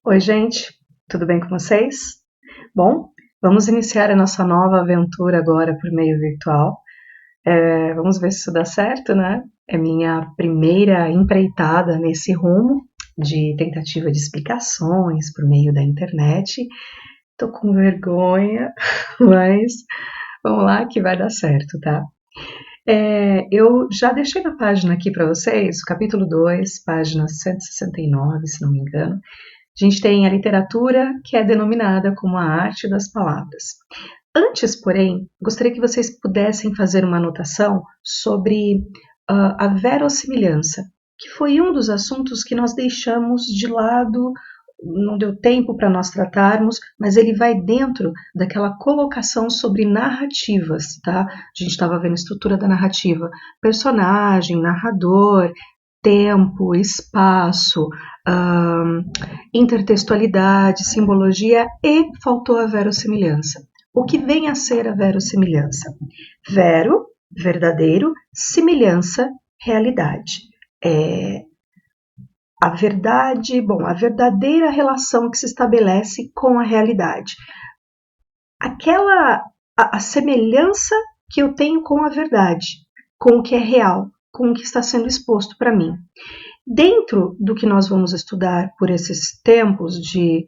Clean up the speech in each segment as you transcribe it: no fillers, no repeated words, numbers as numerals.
Oi, gente, tudo bem com vocês? Bom, vamos iniciar a nossa nova aventura agora por meio virtual. Vamos ver se isso dá certo, né? É minha primeira empreitada nesse rumo de tentativa de explicações por meio da internet. Tô com vergonha, mas vamos lá que vai dar certo, tá? Eu já deixei na página aqui para vocês, o capítulo 2, página 169, se não me engano. A gente tem a literatura, que é denominada como a arte das palavras. Antes, porém, gostaria que vocês pudessem fazer uma anotação sobre a verossimilhança, que foi um dos assuntos que nós deixamos de lado, não deu tempo para nós tratarmos, mas ele vai dentro daquela colocação sobre narrativas, tá? A gente estava vendo a estrutura da narrativa, personagem, narrador, tempo, espaço, intertextualidade, simbologia e faltou a verossimilhança. O que vem a ser a verossimilhança? Vero, verdadeiro, semelhança, realidade. A verdade, a verdadeira relação que se estabelece com a realidade. A semelhança que eu tenho com a verdade, com o que é real, com o que está sendo exposto para mim. Dentro do que nós vamos estudar por esses tempos de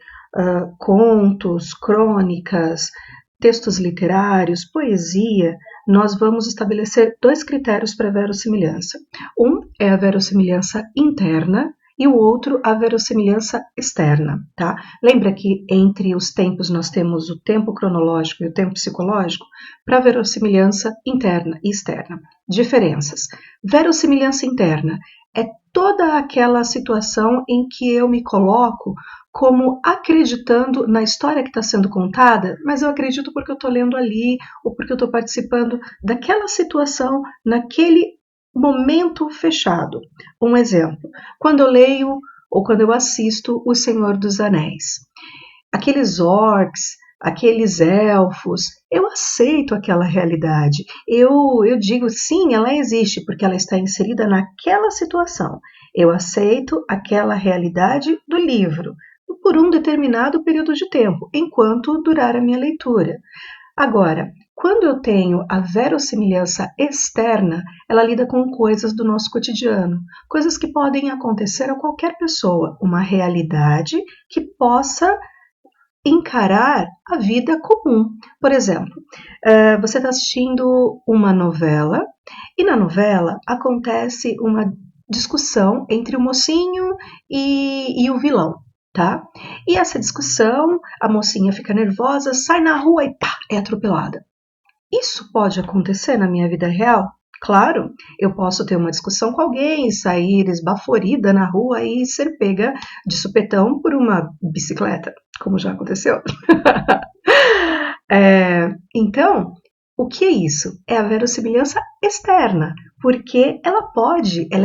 contos, crônicas, textos literários, poesia, nós vamos estabelecer dois critérios para a verossimilhança. Um é a verossimilhança interna e o outro a verossimilhança externa, tá? Lembra que entre os tempos nós temos o tempo cronológico e o tempo psicológico? Para a verossimilhança interna e externa. Diferenças. Verossimilhança interna é toda aquela situação em que eu me coloco como acreditando na história que está sendo contada, mas eu acredito porque eu estou lendo ali, ou porque eu estou participando daquela situação, naquele momento fechado. Um exemplo, quando eu leio ou quando eu assisto O Senhor dos Anéis. Aqueles orcs, aqueles elfos, eu aceito aquela realidade. Eu digo sim, ela existe, porque ela está inserida naquela situação. Eu aceito aquela realidade do livro, por um determinado período de tempo, enquanto durar a minha leitura. Agora, quando eu tenho a verossimilhança externa, ela lida com coisas do nosso cotidiano, coisas que podem acontecer a qualquer pessoa, uma realidade que possa encarar a vida comum. Por exemplo, você está assistindo uma novela e na novela acontece uma discussão entre o mocinho e o vilão, tá? E essa discussão, a mocinha fica nervosa, sai na rua e pá, é atropelada. Isso pode acontecer na minha vida real? Claro, eu posso ter uma discussão com alguém, sair esbaforida na rua e ser pega de supetão por uma bicicleta, como já aconteceu. Então, o que é isso? É a verossimilhança externa, porque ela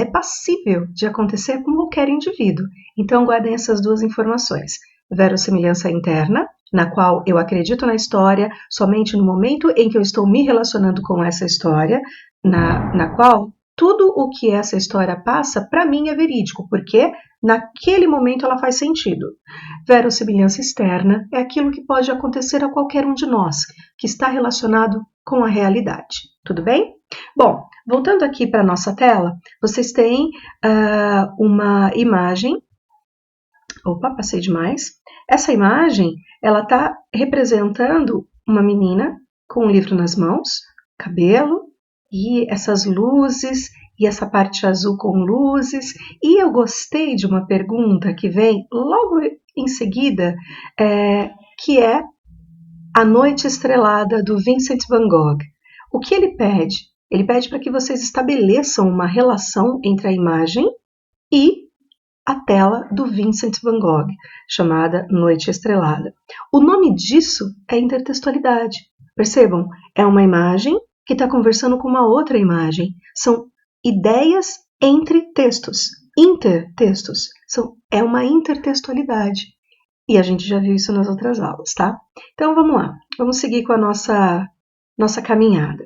é passível de acontecer com qualquer indivíduo. Então, guardem essas duas informações. Verossimilhança interna, na qual eu acredito na história somente no momento em que eu estou me relacionando com essa história, na qual tudo o que essa história passa, para mim, é verídico, porque naquele momento ela faz sentido. Verossimilhança externa é aquilo que pode acontecer a qualquer um de nós, que está relacionado com a realidade. Tudo bem? Bom, voltando aqui para a nossa tela, vocês têm uma imagem. Opa, passei demais. Essa imagem, ela está representando uma menina com um livro nas mãos, cabelo e essas luzes e essa parte azul com luzes. E eu gostei de uma pergunta que vem logo em seguida, que é A Noite Estrelada, do Vincent van Gogh. O que ele pede? Ele pede para que vocês estabeleçam uma relação entre a imagem e a tela do Vincent van Gogh, chamada Noite Estrelada. O nome disso é intertextualidade. Percebam, é uma imagem que está conversando com uma outra imagem. São ideias entre textos, intertextos. É uma intertextualidade. E a gente já viu isso nas outras aulas, tá? Então vamos lá, vamos seguir com a nossa caminhada.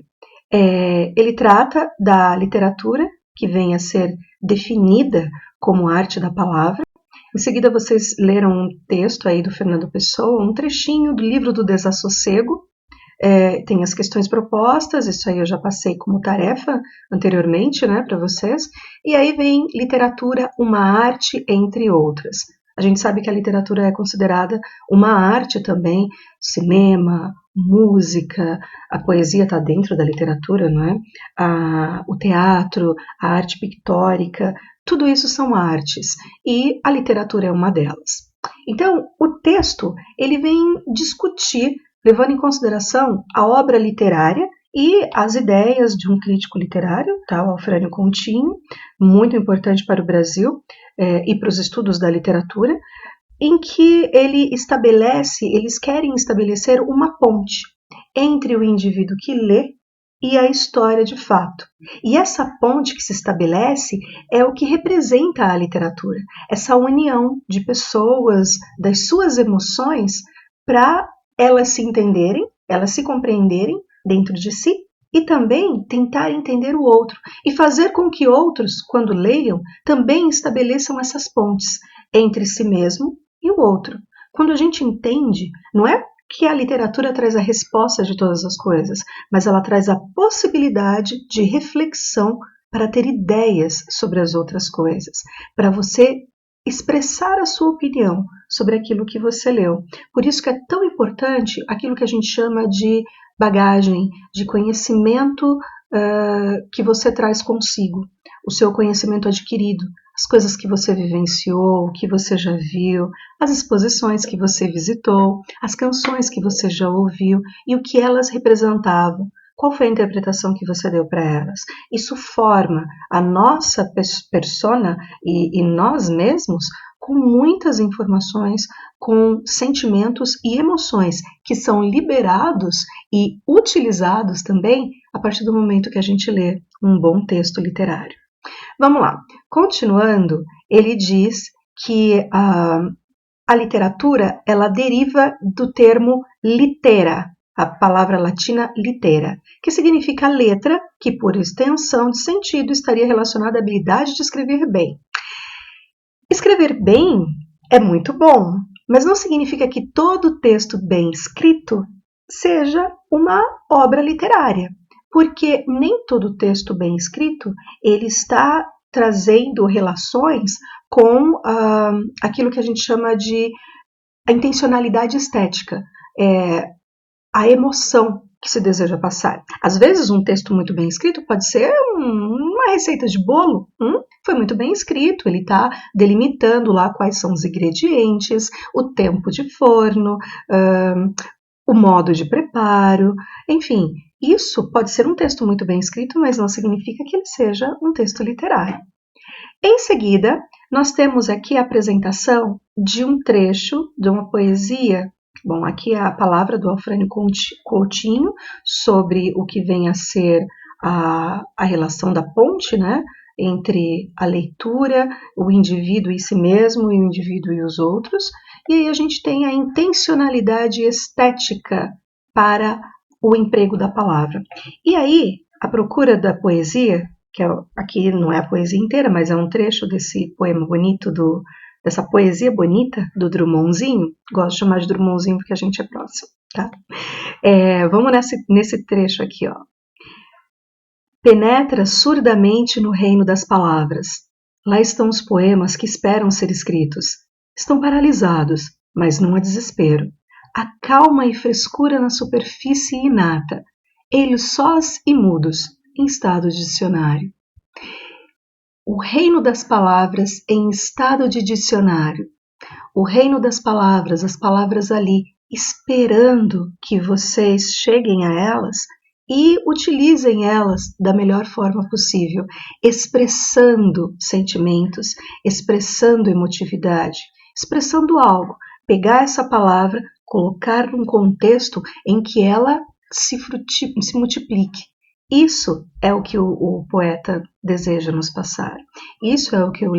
Ele trata da literatura, que vem a ser definida como arte da palavra, Em seguida, vocês leram um texto aí do Fernando Pessoa, um trechinho do livro do Desassossego. Tem as questões propostas, isso aí eu já passei como tarefa anteriormente, né, para vocês. E aí vem literatura, uma arte, entre outras. A gente sabe que a literatura é considerada uma arte também, cinema, música, a poesia está dentro da literatura, não é? O teatro, a arte pictórica, tudo isso são artes e a literatura é uma delas. Então, o texto ele vem discutir, levando em consideração a obra literária e as ideias de um crítico literário, tá? O Alfrânio Continho, muito importante para o Brasil e para os estudos da literatura, em que eles querem estabelecer uma ponte entre o indivíduo que lê e a história de fato. E essa ponte que se estabelece é o que representa a literatura, essa união de pessoas, das suas emoções, para elas se entenderem, elas se compreenderem dentro de si e também tentar entender o outro e fazer com que outros, quando leiam, também estabeleçam essas pontes entre si mesmo e o outro. Quando a gente entende, não é que a literatura traz a resposta de todas as coisas, mas ela traz a possibilidade de reflexão para ter ideias sobre as outras coisas, para você expressar a sua opinião sobre aquilo que você leu. Por isso que é tão importante aquilo que a gente chama de bagagem, de conhecimento que você traz consigo, o seu conhecimento adquirido, as coisas que você vivenciou, o que você já viu, as exposições que você visitou, as canções que você já ouviu e o que elas representavam. Qual foi a interpretação que você deu para elas? Isso forma a nossa persona e nós mesmos com muitas informações, com sentimentos e emoções que são liberados e utilizados também a partir do momento que a gente lê um bom texto literário. Vamos lá. Continuando, ele diz que a literatura ela deriva do termo litera, a palavra latina litera, que significa letra, que por extensão de sentido estaria relacionada à habilidade de escrever bem. Escrever bem é muito bom, mas não significa que todo texto bem escrito seja uma obra literária, porque nem todo texto bem escrito ele está trazendo relações com aquilo que a gente chama de a intencionalidade estética, a emoção que se deseja passar. Às vezes um texto muito bem escrito pode ser uma receita de bolo, foi muito bem escrito, ele está delimitando lá quais são os ingredientes, o tempo de forno, o modo de preparo, enfim, isso pode ser um texto muito bem escrito, mas não significa que ele seja um texto literário. Em seguida, nós temos aqui a apresentação de um trecho de uma poesia. Bom, aqui é a palavra do Alfrânio Coutinho sobre o que vem a ser a relação da ponte, né, entre a leitura, o indivíduo e si mesmo, e o indivíduo e os outros. E aí a gente tem a intencionalidade estética para o emprego da palavra. E aí, a procura da poesia, que aqui não é a poesia inteira, mas é um trecho desse poema bonito, dessa poesia bonita do Drummondzinho. Gosto de chamar de Drummondzinho porque a gente é próximo, tá? Vamos nesse trecho aqui, ó. Penetra surdamente no reino das palavras. Lá estão os poemas que esperam ser escritos. Estão paralisados, mas não há desespero. Há calma e frescura na superfície inata. Eles sós e mudos, em estado de dicionário. O reino das palavras em estado de dicionário. O reino das palavras, as palavras ali, esperando que vocês cheguem a elas e utilizem elas da melhor forma possível, expressando sentimentos, expressando emotividade, expressando algo. Pegar essa palavra, colocar num contexto em que ela se multiplique. Isso é o que o poeta deseja nos passar. Isso é o que o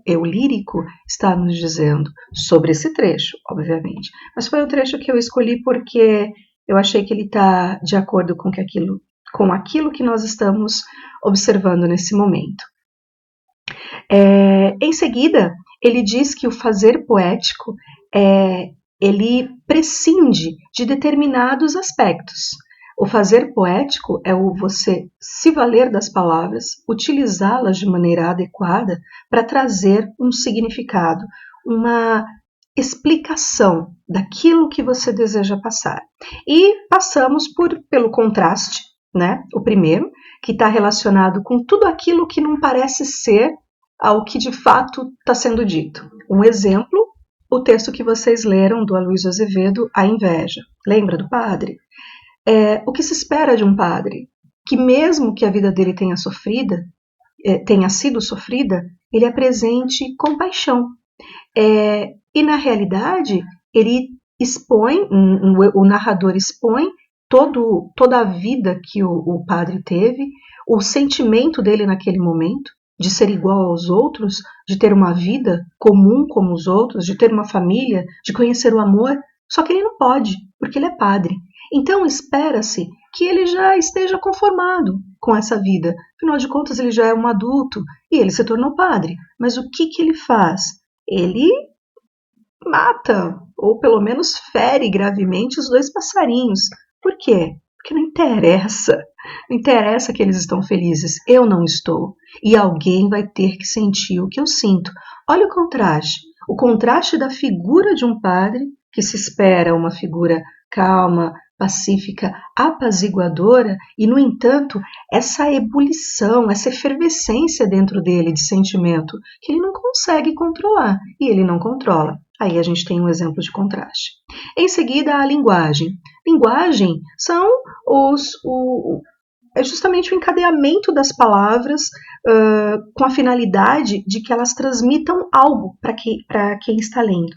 eu lírico está nos dizendo sobre esse trecho, obviamente. Mas foi o trecho que eu escolhi porque eu achei que ele está de acordo com aquilo que nós estamos observando nesse momento. Em seguida, ele diz que o fazer poético ele prescinde de determinados aspectos. O fazer poético é o você se valer das palavras, utilizá-las de maneira adequada para trazer um significado, uma explicação daquilo que você deseja passar. E passamos pelo contraste, né? O primeiro, que está relacionado com tudo aquilo que não parece ser ao que de fato está sendo dito. Um exemplo, o texto que vocês leram do Aloysio Azevedo, A Inveja. Lembra do padre? O que se espera de um padre? Que mesmo que a vida dele tenha sido sofrida, ele apresente compaixão. E na realidade, ele expõe, o narrador expõe toda a vida que o padre teve, o sentimento dele naquele momento, de ser igual aos outros, de ter uma vida comum como os outros, de ter uma família, de conhecer o amor, só que ele não pode, porque ele é padre. Então espera-se que ele já esteja conformado com essa vida. Afinal de contas, ele já é um adulto e ele se tornou padre. Mas o que ele faz? Ele mata, ou pelo menos fere gravemente os 2 passarinhos. Por quê? Porque não interessa. Não interessa que eles estão felizes. Eu não estou. E alguém vai ter que sentir o que eu sinto. Olha o contraste. O contraste da figura de um padre, que se espera uma figura calma, pacífica, apaziguadora, e, no entanto, essa ebulição, essa efervescência dentro dele de sentimento que ele não consegue controlar, e ele não controla. Aí a gente tem um exemplo de contraste. Em seguida, a linguagem. Linguagem é justamente o encadeamento das palavras com a finalidade de que elas transmitam algo para quem está lendo.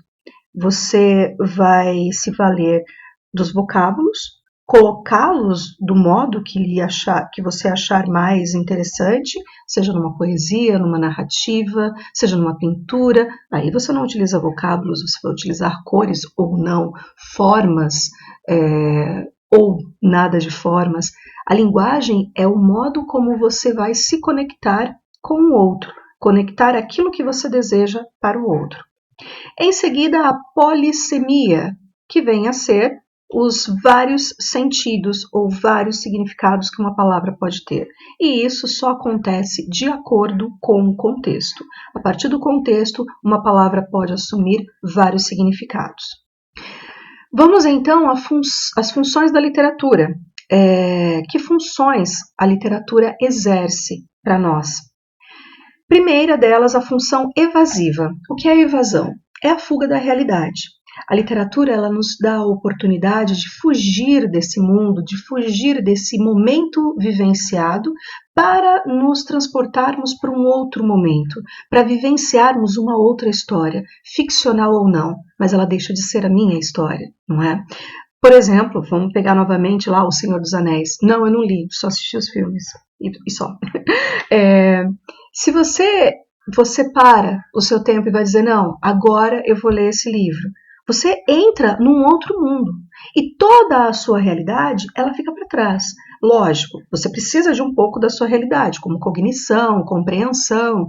Você vai se valer dos vocábulos, colocá-los do modo que você achar mais interessante, seja numa poesia, numa narrativa, seja numa pintura. Aí você não utiliza vocábulos, você vai utilizar cores ou não, formas ou nada de formas. A linguagem é o modo como você vai se conectar com o outro, conectar aquilo que você deseja para o outro. Em seguida, a polissemia, que vem a ser os vários sentidos ou vários significados que uma palavra pode ter. E isso só acontece de acordo com o contexto. A partir do contexto, uma palavra pode assumir vários significados. Vamos então às funções da literatura. Que funções a literatura exerce para nós? Primeira delas, a função evasiva. O que é a evasão? É a fuga da realidade. A literatura ela nos dá a oportunidade de fugir desse mundo, de fugir desse momento vivenciado para nos transportarmos para um outro momento, para vivenciarmos uma outra história, ficcional ou não, mas ela deixa de ser a minha história, não é? Por exemplo, vamos pegar novamente lá O Senhor dos Anéis. Não, eu não li, só assisti os filmes e só. Se você para o seu tempo e vai dizer, não, agora eu vou ler esse livro. Você entra num outro mundo e toda a sua realidade ela fica para trás. Lógico, você precisa de um pouco da sua realidade, como cognição, compreensão,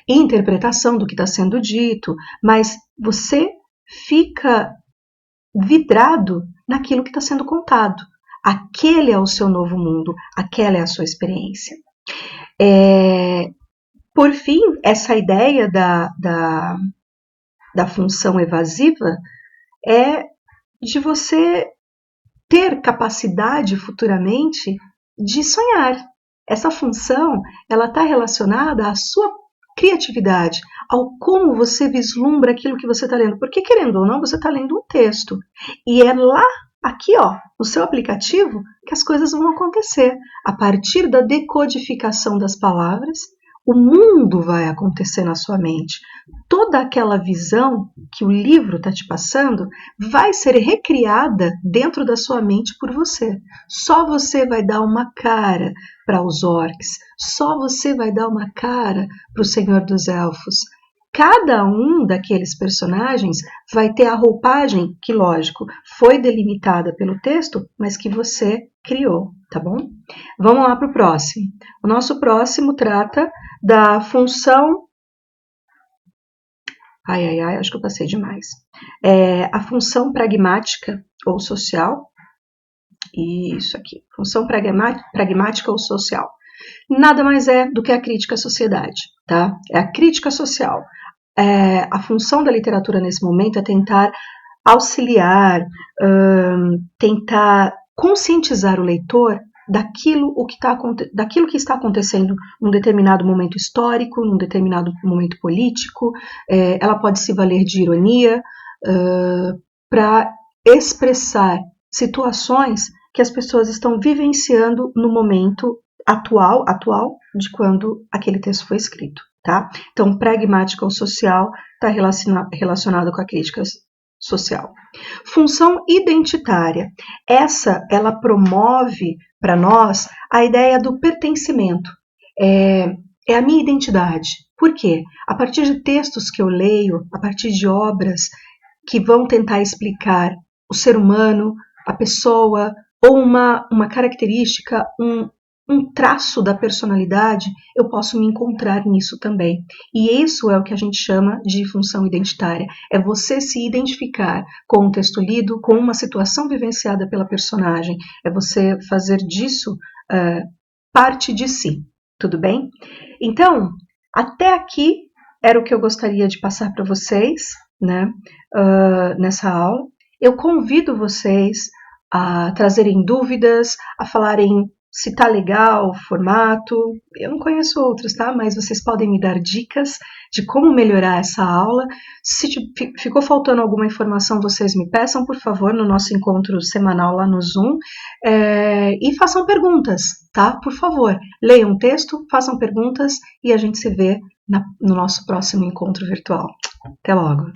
interpretação do que está sendo dito, mas você fica vidrado naquilo que está sendo contado. Aquele é o seu novo mundo, aquela é a sua experiência. Por fim, essa ideia da função evasiva é de você ter capacidade futuramente de sonhar. Essa função ela está relacionada à sua criatividade, ao como você vislumbra aquilo que você está lendo. Porque, querendo ou não, você está lendo um texto. E é lá, aqui, ó, no seu aplicativo, que as coisas vão acontecer. A partir da decodificação das palavras, o mundo vai acontecer na sua mente. Toda aquela visão que o livro está te passando vai ser recriada dentro da sua mente por você. Só você vai dar uma cara para os orcs, só você vai dar uma cara para o Senhor dos Elfos. Cada um daqueles personagens vai ter a roupagem que, lógico, foi delimitada pelo texto, mas que você criou, tá bom? Vamos lá para o próximo. O nosso próximo trata da função Acho que eu passei demais. A função pragmática ou social. Isso aqui. Função pragmática ou social. Nada mais é do que a crítica à sociedade, tá? É a crítica social. A função da literatura nesse momento é tentar auxiliar, tentar conscientizar o leitor daquilo que está acontecendo num determinado momento histórico, num determinado momento político. Ela pode se valer de ironia para expressar situações que as pessoas estão vivenciando no momento atual de quando aquele texto foi escrito, tá? Então, pragmática ou social está relacionado com a crítica social. Função identitária. Ela promove para nós a ideia do pertencimento. É a minha identidade. Por quê? A partir de textos que eu leio, a partir de obras que vão tentar explicar o ser humano, a pessoa, ou uma característica, um traço da personalidade, eu posso me encontrar nisso também. E isso é o que a gente chama de função identitária. É você se identificar com um texto lido, com uma situação vivenciada pela personagem. É você fazer disso parte de si. Tudo bem? Então, até aqui era o que eu gostaria de passar para vocês, né, nessa aula. Eu convido vocês a trazerem dúvidas, a falarem se tá legal o formato. Eu não conheço outros, tá? Mas vocês podem me dar dicas de como melhorar essa aula. Se ficou faltando alguma informação, vocês me peçam, por favor, no nosso encontro semanal lá no Zoom. E façam perguntas, tá? Por favor, leiam o texto, façam perguntas e a gente se vê no nosso próximo encontro virtual. Até logo!